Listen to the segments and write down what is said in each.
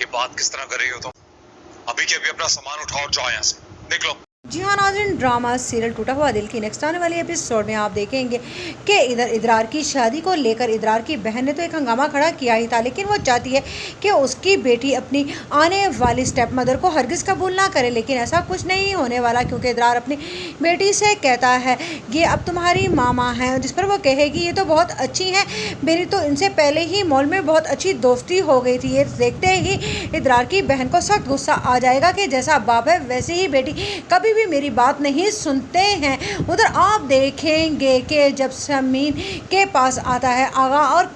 बात किस तरह कर रही हो तुम? अभी के अभी अपना सामान उठाओ और जाओ यहाँ से, निकलो। जी हाँ नाज़रीन, ड्रामा सीरियल टूटा हुआ दिल की नेक्स्ट आने वाली एपिसोड में आप देखेंगे कि इधर इदरार की शादी को लेकर इदरार की बहन ने तो एक हंगामा खड़ा किया ही था, लेकिन वो चाहती है कि उसकी बेटी अपनी आने वाली स्टेप मदर को हरगिज़ कबूल ना करे। लेकिन ऐसा कुछ नहीं होने वाला, क्योंकि इदरार अपनी बेटी से कहता है ये अब तुम्हारी मामा हैं, जिस पर वो कहेगी ये तो बहुत अच्छी हैं, मेरी तो इनसे पहले ही मॉल में बहुत अच्छी दोस्ती हो गई थी। ये देखते ही इदरार की बहन को सख्त गुस्सा आ जाएगा कि जैसा बाप है वैसे ही बेटी, कभी भी मेरी बात नहीं सुनते हैं। उधर आप देखेंगे कि जब समीन के पास आता है आगा और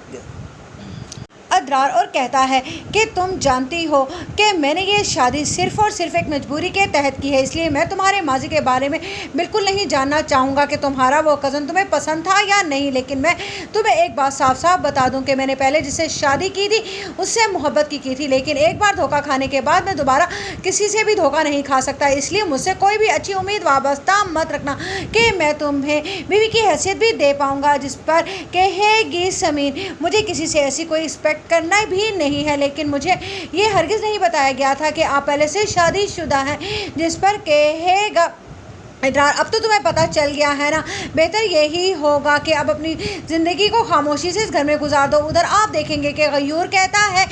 इदरार और कहता है कि तुम जानती हो कि मैंने ये शादी सिर्फ़ और सिर्फ एक मजबूरी के तहत की है, इसलिए मैं तुम्हारे माजी के बारे में बिल्कुल नहीं जानना चाहूँगा कि तुम्हारा वो कज़न तुम्हें पसंद था या नहीं। लेकिन मैं तुम्हें एक बात साफ साफ बता दूँ कि मैंने पहले जिससे शादी की थी उससे मोहब्बत की थी, लेकिन एक बार धोखा खाने के बाद मैं दोबारा किसी से भी धोखा नहीं खा सकता। इसलिए मुझसे कोई भी अच्छी उम्मीद वाबस्ता मत रखना कि मैं तुम्हें बीवी की हैसियत भी दे पाऊँगा। जिस पर कहेगी समीन, मुझे किसी से ऐसी कोई रिस्पेक्ट करना भी नहीं है, लेकिन मुझे ये हरगिज़ नहीं बताया गया था कि आप पहले से शादीशुदा हैं। जिस पर कहेगा इदरार, अब तो तुम्हें पता चल गया है ना, बेहतर यही होगा कि अब अपनी ज़िंदगी को खामोशी से इस घर में गुजार दो। उधर आप देखेंगे कि गयूर कहता है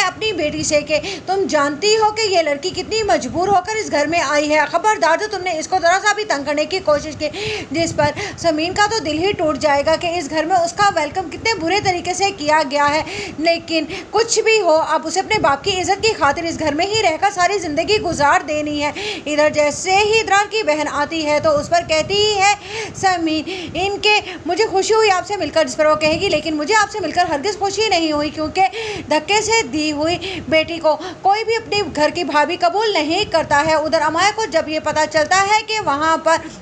अपनी बेटी से कि तुम जानती हो कि ये लड़की कितनी मजबूर होकर इस घर में आई है, खबरदार जो तुमने इसको ज़रा सा भी तंग करने की कोशिश की। जिस पर समीन का तो दिल ही टूट जाएगा कि इस घर में उसका वेलकम कितने बुरे तरीके से किया गया है। लेकिन कुछ भी हो, अब उसे अपने बाप की इज़्ज़त की खातिर इस घर में ही रहकर सारी ज़िंदगी गुजार देनी है। इधर जैसे ही इदरार की बहन आती है तो उस पर कहती है समीन, इनके मुझे खुशी हुई आपसे मिलकर। जिस पर वो कहेगी लेकिन मुझे आपसे मिलकर हरगिज़ खुशी नहीं हुई, क्योंकि धक्के से दी हुई बेटी को कोई भी अपने घर की भाभी कबूल नहीं करता है। उधर अमाया को जब ये पता चलता है कि वहाँ पर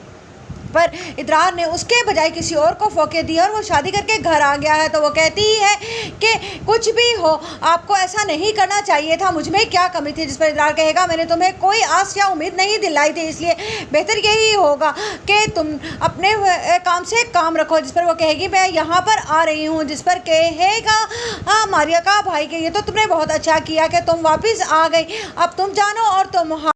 इदरार ने उसके बजाय किसी और को फोके दी और वो शादी करके घर आ गया है, तो वो कहती है कि कुछ भी हो आपको ऐसा नहीं करना चाहिए था, मुझ में क्या कमी थी। जिस पर इदरार कहेगा मैंने तुम्हें कोई आस या उम्मीद नहीं दिलाई थी, इसलिए बेहतर यही होगा कि तुम अपने काम से काम रखो। जिस पर वो कहेगी मैं यहाँ पर आ रही हूँ। जिस पर कहेगा मारिया का भाई के ये तो तुमने बहुत अच्छा किया कि तुम वापस आ गई, अब तुम जानो और तुम